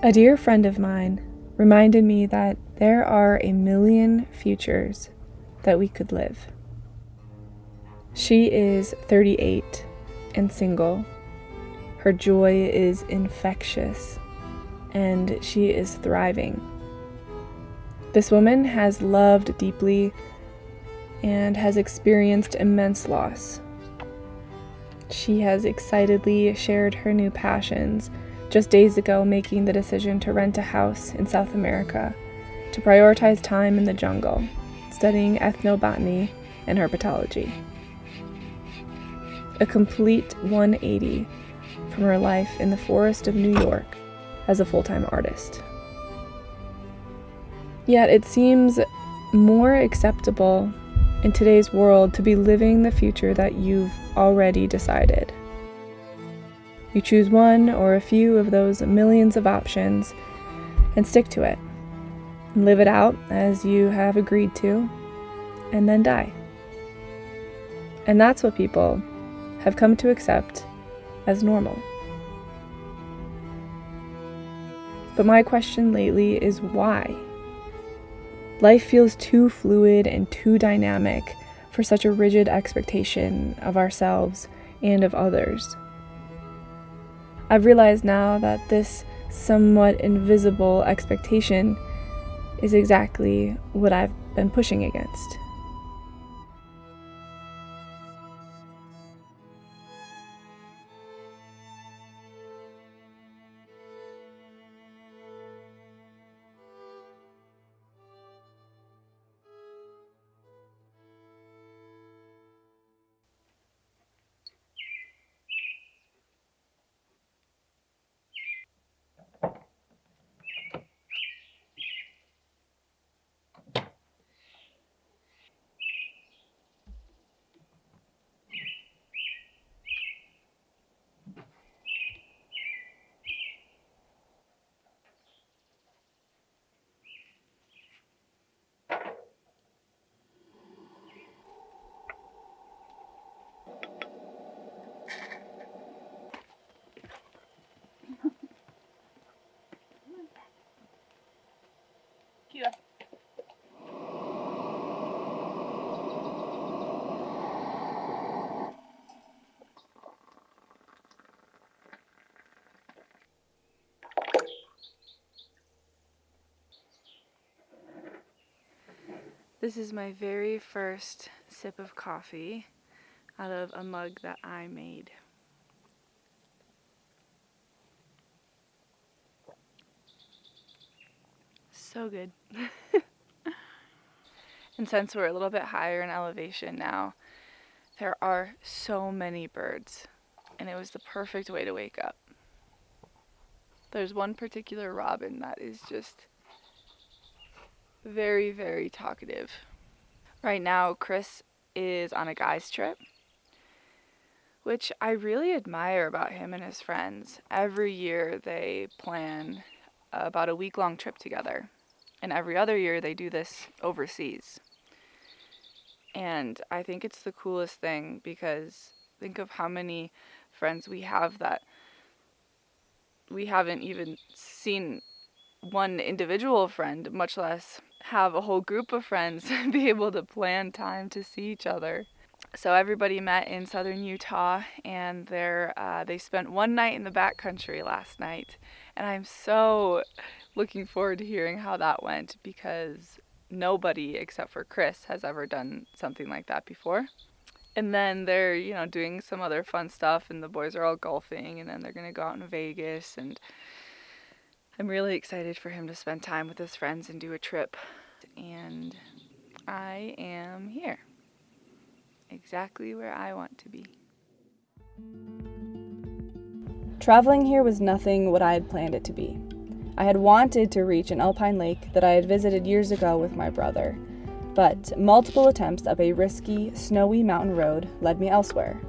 A dear friend of mine reminded me that there are a million futures that we could live. She is 38 and single. Her joy is infectious, and she is thriving. This woman has loved deeply and has experienced immense loss. She has excitedly shared her new passions, just days ago making the decision to rent a house in South America to prioritize time in the jungle, studying ethnobotany and herpetology. A complete 180 from her life in the forest of New York as a full-time artist. Yet it seems more acceptable in today's world to be living the future that you've already decided. You choose one or a few of those millions of options and stick to it. Live it out as you have agreed to, and then die. And that's what people have come to accept as normal. But my question lately is why? Life feels too fluid and too dynamic for such a rigid expectation of ourselves and of others. I've realized now that this somewhat invisible expectation is exactly what I've been pushing against. This is my very first sip of coffee out of a mug that I made. So good. And since we're a little bit higher in elevation now, there are so many birds, and it was the perfect way to wake up. There's one particular robin that is just very, very talkative. Right now, Chris is on a guy's trip, which I really admire about him and his friends. Every year they plan about a week-long trip together, and every other year they do this overseas. And I think it's the coolest thing because think of how many friends we have that we haven't even seen one individual friend, much less have a whole group of friends be able to plan time to see each other. So everybody met in southern Utah, and they spent one night in the backcountry last night. And I'm so looking forward to hearing how that went because nobody except for Chris has ever done something like that before. And then they're, doing some other fun stuff, and the boys are all golfing, and then they're going to go out in Vegas, and I'm really excited for him to spend time with his friends and do a trip. And I am here, exactly where I want to be. Traveling here was nothing what I had planned it to be. I had wanted to reach an alpine lake that I had visited years ago with my brother, but multiple attempts up a risky, snowy mountain road led me elsewhere.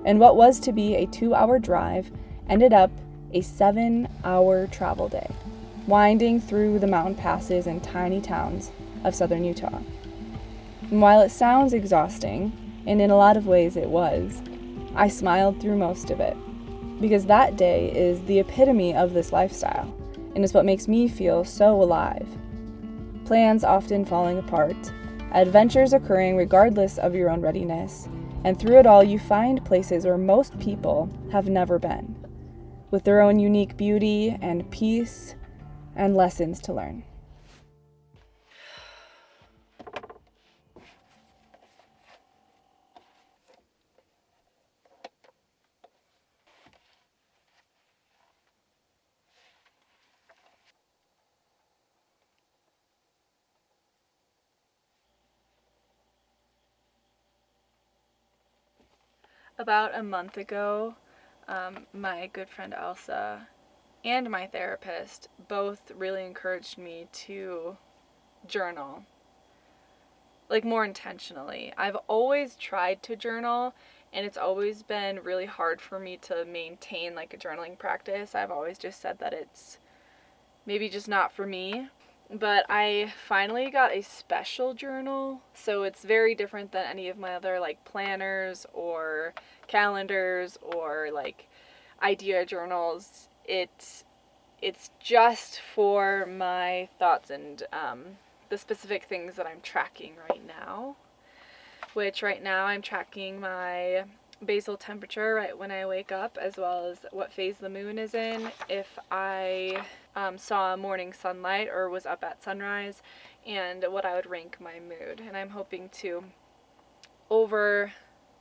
And what was to be a 2-hour drive ended up a 7-hour travel day, winding through the mountain passes and tiny towns of southern Utah. And while it sounds exhausting, and in a lot of ways it was, I smiled through most of it, because that day is the epitome of this lifestyle, and is what makes me feel so alive. Plans often falling apart, adventures occurring regardless of your own readiness, and through it all you find places where most people have never been, with their own unique beauty and peace and lessons to learn. About a month ago, my good friend Elsa and my therapist both really encouraged me to journal, like more intentionally. I've always tried to journal, and it's always been really hard for me to maintain like a journaling practice. I've always just said that it's maybe just not for me. But I finally got a special journal, so it's very different than any of my other like planners or calendars or like idea journals. It's just for my thoughts and the specific things that I'm tracking right now. Which right now I'm tracking my basal temperature right when I wake up, as well as what phase the moon is in, if I saw morning sunlight or was up at sunrise, and what I would rank my mood. And I'm hoping to, over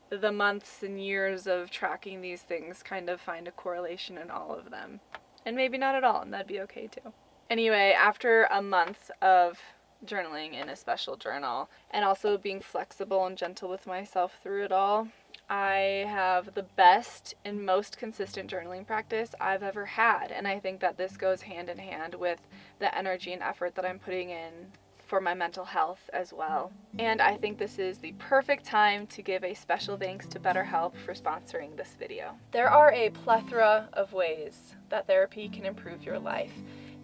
the months and years of tracking these things, kind of find a correlation in all of them. And maybe not at all, and that'd be okay too. Anyway, after a month of journaling in a special journal, and also being flexible and gentle with myself through it all, I have the best and most consistent journaling practice I've ever had, and I think that this goes hand in hand with the energy and effort that I'm putting in for my mental health as well. And I think this is the perfect time to give a special thanks to BetterHelp for sponsoring this video. There are a plethora of ways that therapy can improve your life.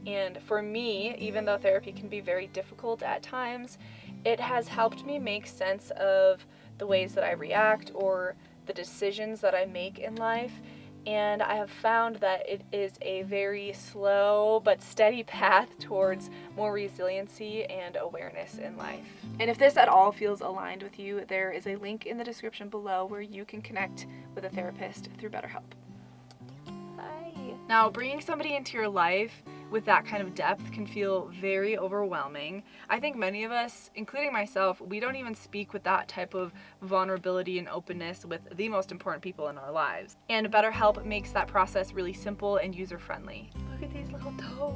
And for me, even though therapy can be very difficult at times, it has helped me make sense of the ways that I react or the decisions that I make in life. And I have found that it is a very slow but steady path towards more resiliency and awareness in life. And if this at all feels aligned with you, there is a link in the description below where you can connect with a therapist through BetterHelp. Hi. Now, bringing somebody into your life with that kind of depth can feel very overwhelming. I think many of us, including myself, we don't even speak with that type of vulnerability and openness with the most important people in our lives. And BetterHelp makes that process really simple and user-friendly. Look at these little toes.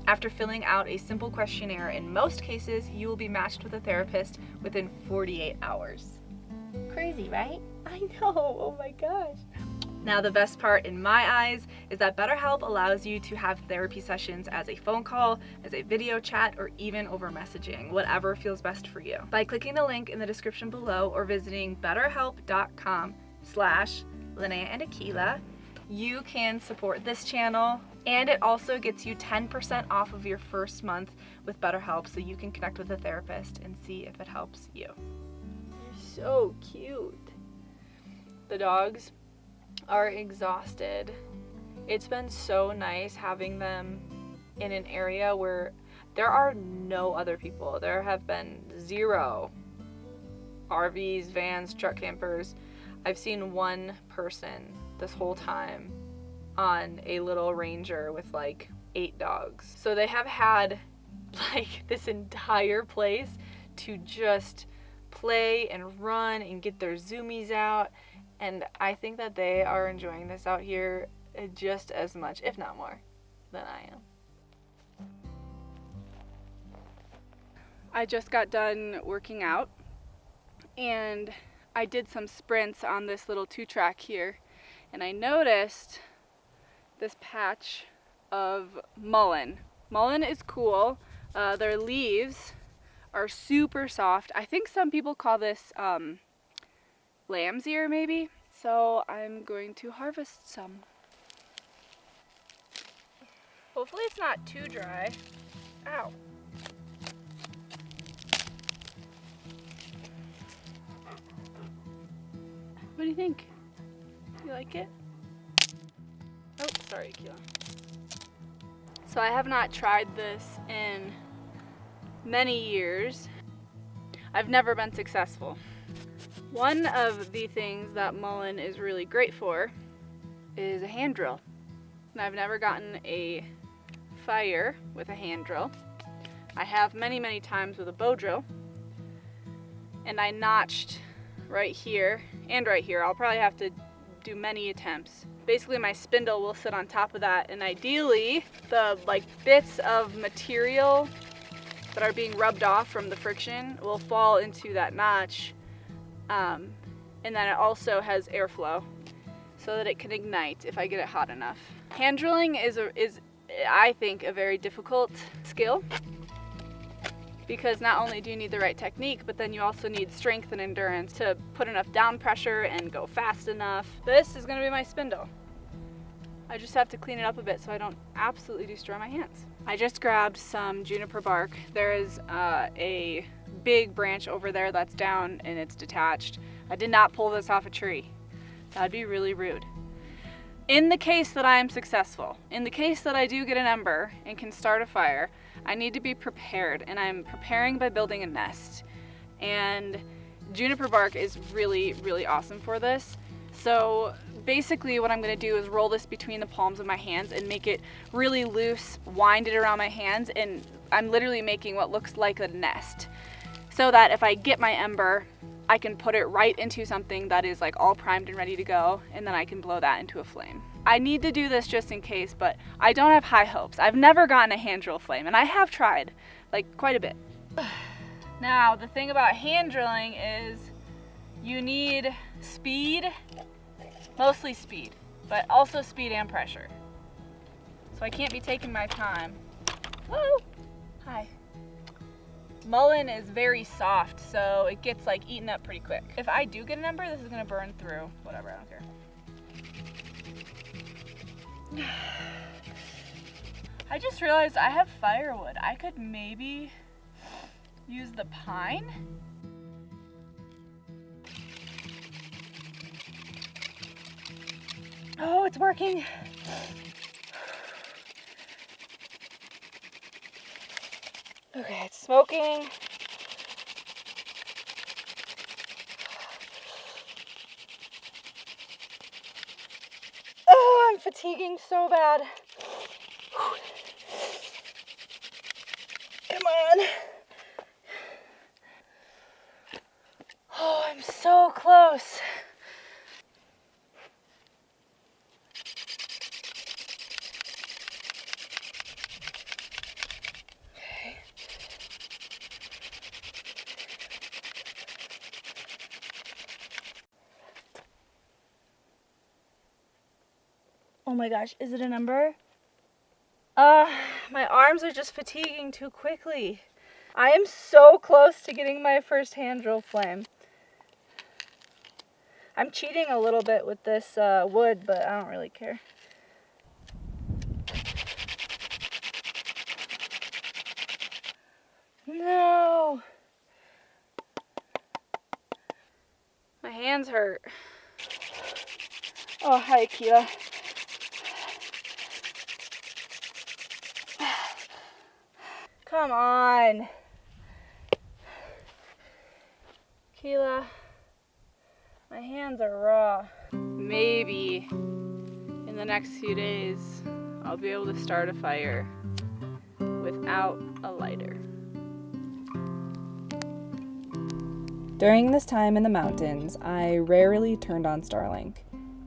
After filling out a simple questionnaire, in most cases, you will be matched with a therapist within 48 hours. Crazy, right? I know, oh my gosh. Now, the best part in my eyes is that BetterHelp allows you to have therapy sessions as a phone call, as a video chat, or even over messaging, whatever feels best for you. By clicking the link in the description below or visiting betterhelp.com/Linnea and Akila, you can support this channel, and it also gets you 10% off of your first month with BetterHelp, so you can connect with a therapist and see if it helps you. You're so cute. The dogs are exhausted. It's been so nice having them in an area where there are no other people. There have been 0 RVs, vans, truck campers. I've seen one person this whole time on a little Ranger with like 8 dogs. So they have had like this entire place to just play and run and get their zoomies out. And I think that they are enjoying this out here just as much, if not more, than I am. I just got done working out, and I did some sprints on this little 2-track here, and I noticed this patch of mullein. Mullein is cool. Their leaves are super soft. I think some people call this lamb's ear maybe. So I'm going to harvest some. Hopefully it's not too dry. Ow. What do you think? You like it? Oh, sorry, Akila. So I have not tried this in many years. I've never been successful. One of the things that Mullen is really great for is a hand drill. And I've never gotten a fire with a hand drill. I have many times with a bow drill. And I notched right here and right here. I'll probably have to do many attempts. Basically my spindle will sit on top of that, and ideally the bits of material that are being rubbed off from the friction will fall into that notch, and then it also has airflow so that it can ignite if I get it hot enough. Hand drilling is I think a very difficult skill, because not only do you need the right technique, but then you also need strength and endurance to put enough down pressure and go fast enough. This is gonna be my spindle. I just have to clean it up a bit so I don't absolutely destroy my hands. I just grabbed some juniper bark. There is a big branch over there that's down and it's detached. I did not pull this off a tree. That'd be really rude. In the case that I am successful, in the case that I do get an ember and can start a fire, I need to be prepared, and I'm preparing by building a nest. And juniper bark is really awesome for this. So basically what I'm gonna do is roll this between the palms of my hands and make it really loose, wind it around my hands, and I'm literally making what looks like a nest. So that if I get my ember, I can put it right into something that is all primed and ready to go, and then I can blow that into a flame. I need to do this just in case, but I don't have high hopes. I've never gotten a hand drill flame, and I have tried, quite a bit. Now, the thing about hand drilling is you need speed, mostly speed, but also speed and pressure. So I can't be taking my time. Whoa, hi. Mullen is very soft, so it gets eaten up pretty quick. If I do get an ember, this is gonna burn through. Whatever, I don't care. I just realized I have firewood. I could maybe use the pine. Oh, it's working. Okay, it's smoking. Oh, I'm fatiguing so bad. Come on. Oh, I'm so close. Okay. Oh my gosh, is it a number? My arms are just fatiguing too quickly. I am so close to getting my first hand drill flame. I'm cheating a little bit with this wood, but I don't really care. No! My hands hurt. Oh, hi, Akila. Come on. Keela, my hands are raw. Maybe in the next few days, I'll be able to start a fire without a lighter. During this time in the mountains, I rarely turned on Starlink,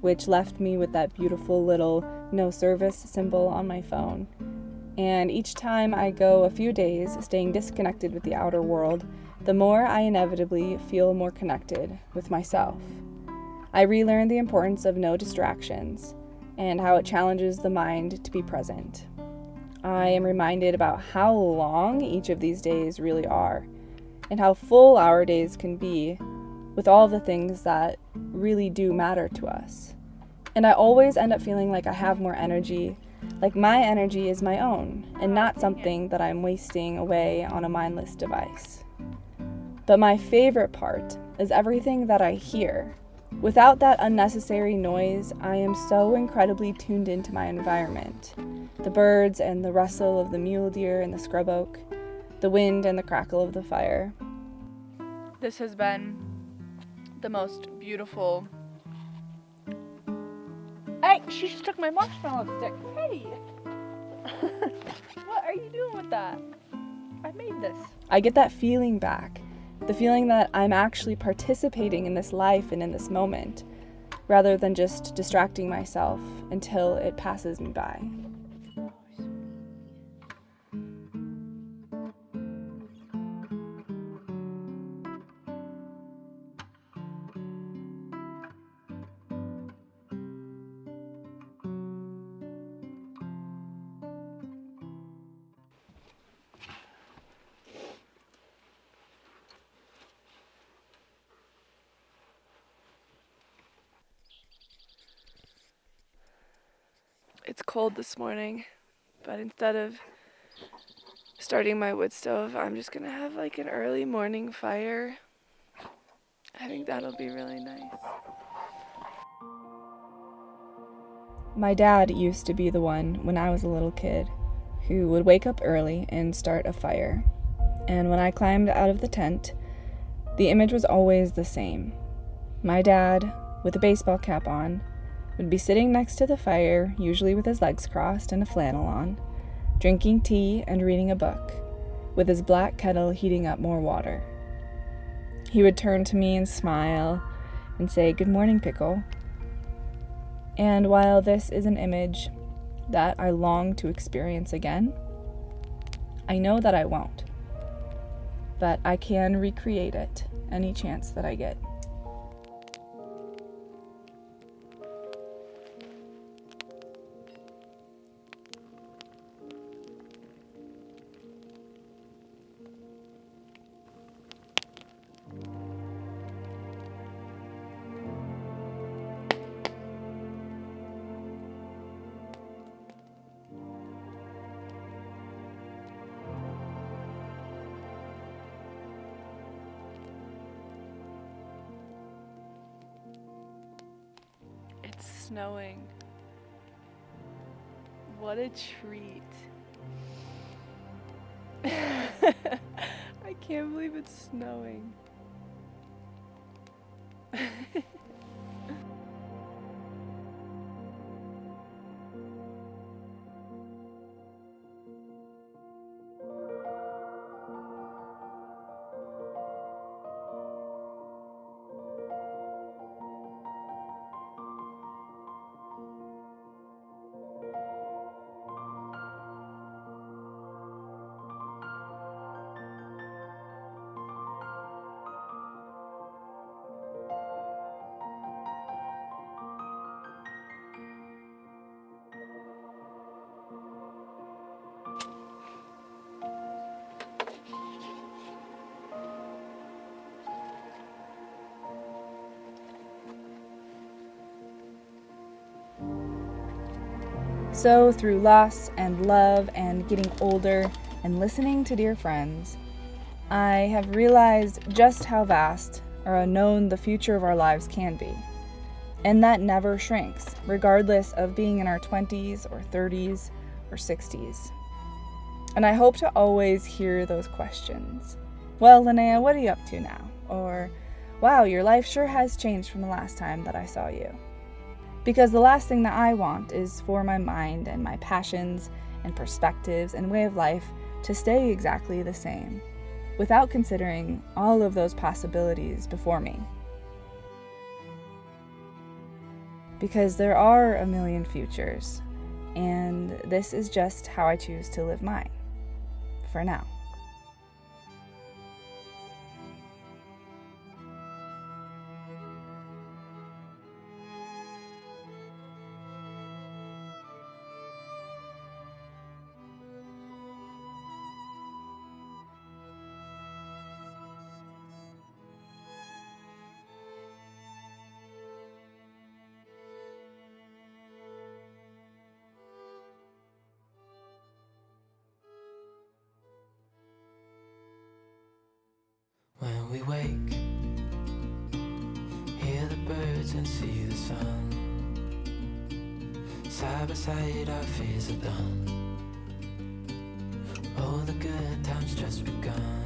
which left me with that beautiful little no service symbol on my phone. And each time I go a few days staying disconnected with the outer world, the more I inevitably feel more connected with myself. I relearn the importance of no distractions and how it challenges the mind to be present. I am reminded about how long each of these days really are and how full our days can be with all the things that really do matter to us. And I always end up feeling like I have more energy, like my energy is my own and not something that I'm wasting away on a mindless device. But my favorite part is everything that I hear Without that unnecessary noise, I am so incredibly tuned into my environment. The birds and the rustle of the mule deer in the scrub oak, the wind and the crackle of the fire. This has been the most beautiful... Hey, she just took my marshmallow stick. Hey! What are you doing with that? I made this. I get that feeling back. The feeling that I'm actually participating in this life and in this moment, rather than just distracting myself until it passes me by. It's cold this morning, but instead of starting my wood stove, I'm just gonna have like an early morning fire. I think that'll be really nice. My dad used to be the one, when I was a little kid, who would wake up early and start a fire. And when I climbed out of the tent, the image was always the same. My dad, with a baseball cap on, would be sitting next to the fire, usually with his legs crossed and a flannel on, drinking tea and reading a book, with his black kettle heating up more water. He would turn to me and smile and say, "Good morning, Pickle." And while this is an image that I long to experience again, I know that I won't. But I can recreate it any chance that I get. It's snowing. What a treat. I can't believe it's snowing. So, through loss and love and getting older and listening to dear friends, I have realized just how vast or unknown the future of our lives can be. And that never shrinks, regardless of being in our 20s or 30s or 60s. And I hope to always hear those questions. Well, Linnea, what are you up to now? Or, wow, your life sure has changed from the last time that I saw you. Because the last thing that I want is for my mind and my passions and perspectives and way of life to stay exactly the same, without considering all of those possibilities before me. Because there are a million futures, and this is just how I choose to live mine, for now. When we wake, hear the birds birds and see the sun. Side by side our fears are done. Oh, the good times just begun.